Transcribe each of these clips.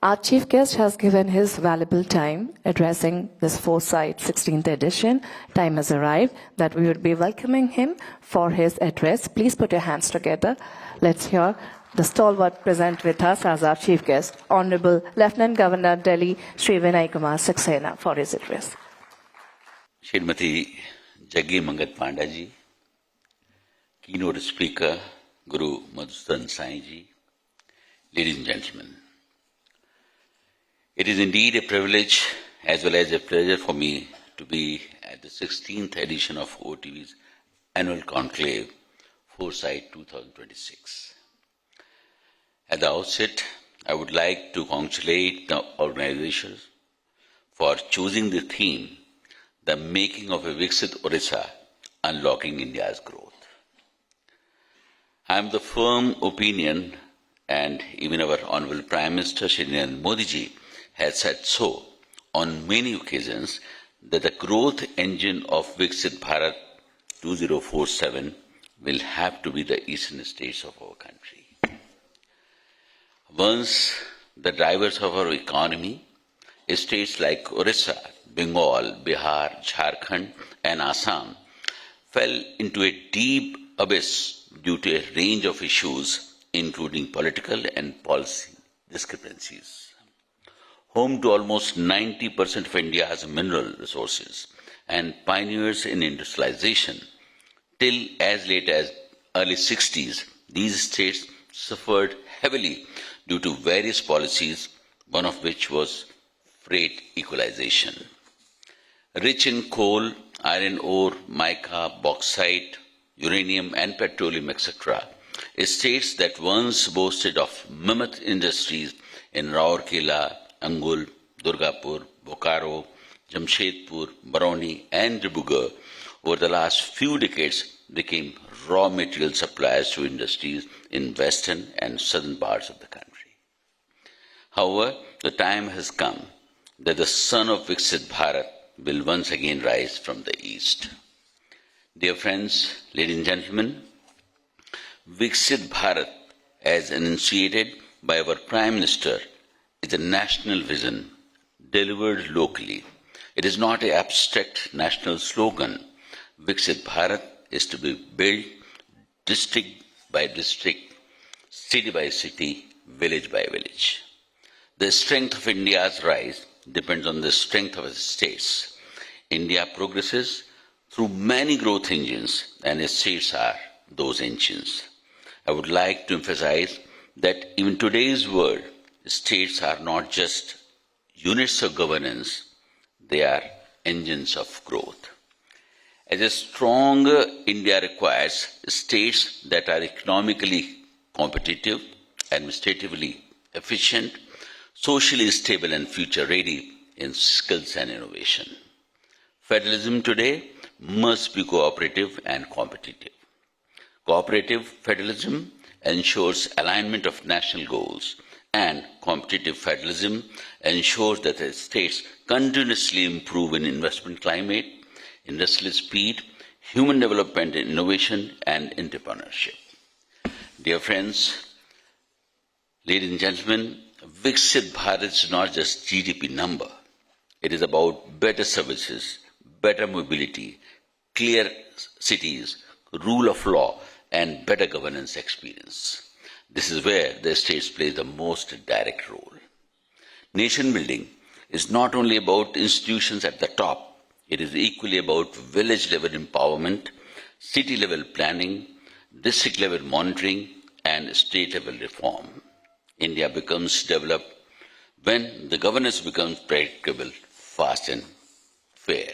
Our chief guest has given his valuable time addressing this Foresight 16th edition. Time has arrived that we would be welcoming him for his address. Please put your hands together. Let's hear the stalwart present with us as our chief guest, Honorable Lieutenant Governor Delhi, Shri Vinai Kumar Saxena, for his address. Shrimati Jaggi Mangat Panda ji, keynote speaker, Guru Madhusudan Sai ji, ladies and gentlemen. It is indeed a privilege as well as a pleasure for me to be at the 16th edition of OTV's annual conclave, Foresight 2026. At the outset, I would like to congratulate the organizers for choosing the theme, the making of a Viksit Odisha, unlocking India's growth. I am the firm opinion, and even our Honorable Prime Minister Shri Narendra Modi ji has said so on many occasions, that the growth engine of Viksit Bharat 2047 will have to be the eastern states of our country. Once the drivers of our economy, states like Odisha, Bengal, Bihar, Jharkhand and Assam fell into a deep abyss due to a range of issues, including political and policy discrepancies. Home to almost 90% of India's mineral resources and pioneers in industrialization, till as late as early 60s, these states suffered heavily due to various policies, one of which was freight equalization. Rich in coal, iron ore, mica, bauxite, uranium and petroleum, etc., states that once boasted of mammoth industries in Rourkela, Angul, Durgapur, Bokaro, Jamshedpur, Barauni and Dibrugarh over the last few decades became raw material suppliers to industries in western and southern parts of the country. However, the time has come that the sun of Viksit Bharat will once again rise from the east. Dear friends, ladies and gentlemen, Viksit Bharat, as enunciated by our Prime Minister, is a national vision delivered locally. It is not an abstract national slogan. Viksit Bharat is to be built district by district, city by city, village by village. The strength of India's rise depends on the strength of its states. India progresses through many growth engines, and its states are those engines. I would like to emphasize that in today's world, states are not just units of governance, they are engines of growth. As a stronger India requires states that are economically competitive, administratively efficient, socially stable and future-ready in skills and innovation. Federalism today must be cooperative and competitive. Cooperative federalism ensures alignment of national goals, and competitive federalism ensures that the states continuously improve in investment climate, industrial speed, human development and innovation, and entrepreneurship. Dear friends, ladies and gentlemen, Viksit Bharat is not just GDP number. It is about better services, better mobility, clear cities, rule of law, and better governance experience. This is where the states play the most direct role. Nation building is not only about institutions at the top, it is equally about village-level empowerment, city-level planning, district-level monitoring, and state-level reform. India becomes developed when the governance becomes predictable, fast, and fair.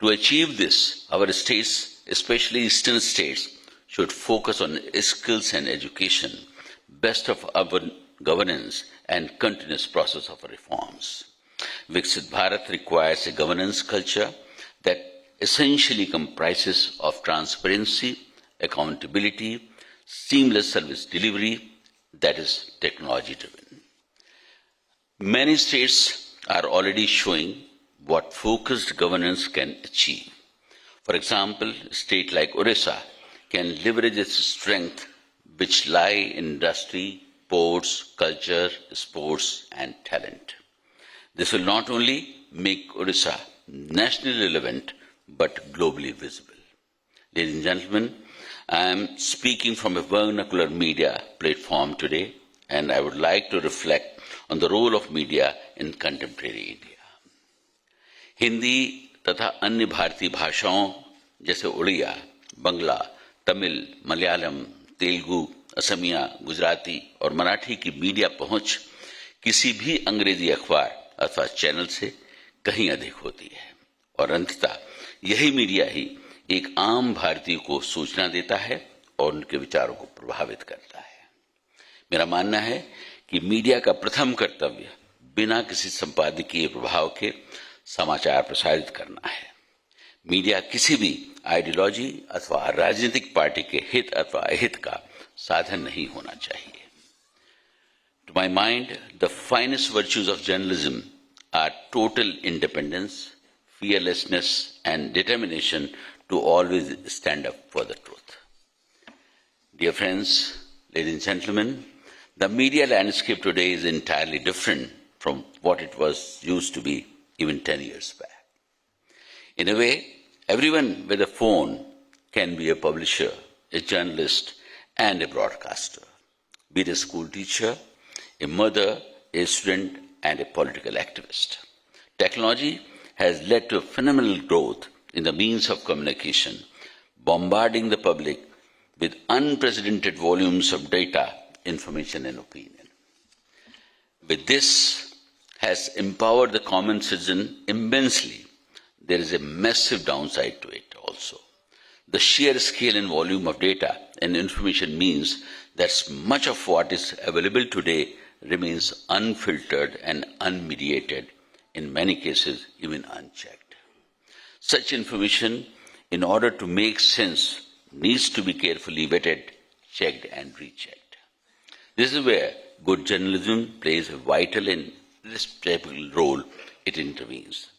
To achieve this, our states, especially eastern states, should focus on skills and education, best of urban governance, and continuous process of reforms. Viksit Bharat requires a governance culture that essentially comprises of transparency, accountability, seamless service delivery, that is technology-driven. Many states are already showing what focused governance can achieve. For example, a state like Odisha can leverage its strength which lie in industry, sports, culture, sports, and talent. This will not only make Odisha nationally relevant, but globally visible. Ladies and gentlemen, I am speaking from a vernacular media platform today, and I would like to reflect on the role of media in contemporary India. Hindi तथा अन्य भारतीय भाषाओं जैसे उड़िया, बंगला, तमिल, मलयालम, तेलुगु, असमिया, गुजराती और मराठी की media पहुंच किसी भी अंग्रेजी अखबार अथवा चैनल से कहीं अधिक होती है और अंततः यही मीडिया ही एक आम भारतीय को सूचना देता है और उनके विचारों को प्रभावित करता है। मेरा मानना है कि मीडिया का प्रथम कर्तव्य बिना किसी संपादकीय प्रभाव के समाचार प्रसारित करना है। मीडिया किसी भी आइडियोलॉजी अथवा राजनीतिक पार्टी के हित अथवा अहित का साधन नहीं होना चाहिए। To my mind, the finest virtues of journalism are total independence, fearlessness, and determination to always stand up for the truth. Dear friends, ladies and gentlemen, the media landscape today is entirely different from what it was used to be even 10 years back. In a way, everyone with a phone can be a publisher, a journalist, and a broadcaster, be it a school teacher, a mother, a student, and a political activist. Technology has led to a phenomenal growth in the means of communication, bombarding the public with unprecedented volumes of data, information, and opinion. With this has empowered the common citizen immensely. There is a massive downside to it also. The sheer scale and volume of data and information means that much of what is available today remains unfiltered and unmediated, in many cases even unchecked. Such information, in order to make sense, needs to be carefully vetted, checked and rechecked. This is where good journalism plays a vital and irreplaceable role. It intervenes.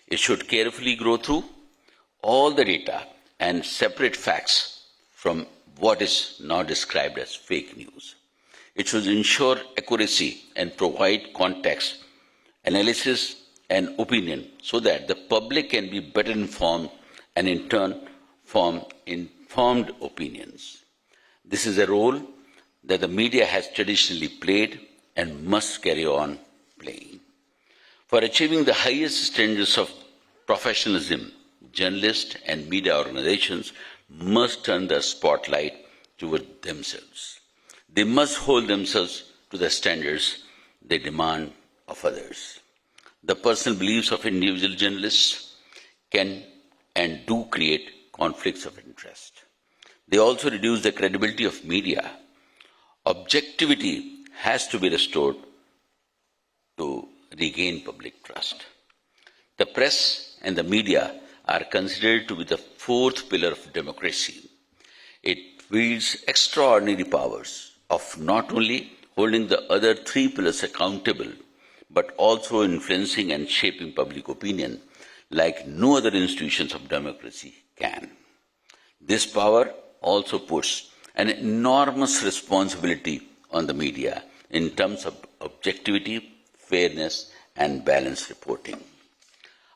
It should carefully go through all the data and separate facts from what is now described as fake news. It should ensure accuracy and provide context, analysis, and opinion so that the public can be better informed and in turn form informed opinions. This is a role that the media has traditionally played and must carry on playing. For achieving the highest standards of professionalism, journalists and media organizations must turn the spotlight toward themselves. They must hold themselves to the standards they demand of others. The personal beliefs of individual journalists can and do create conflicts of interest. They also reduce the credibility of media. Objectivity has to be restored to regain public trust. The press and the media are considered to be the fourth pillar of democracy. It wields extraordinary powers of not only holding the other three pillars accountable, but also influencing and shaping public opinion like no other institutions of democracy can. This power also puts an enormous responsibility on the media in terms of objectivity, fairness, and balanced reporting.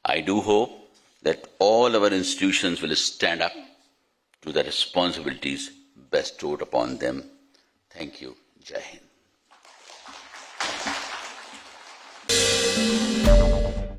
I do hope that all our institutions will stand up to the responsibilities bestowed upon them. Thank you. Jai Hind.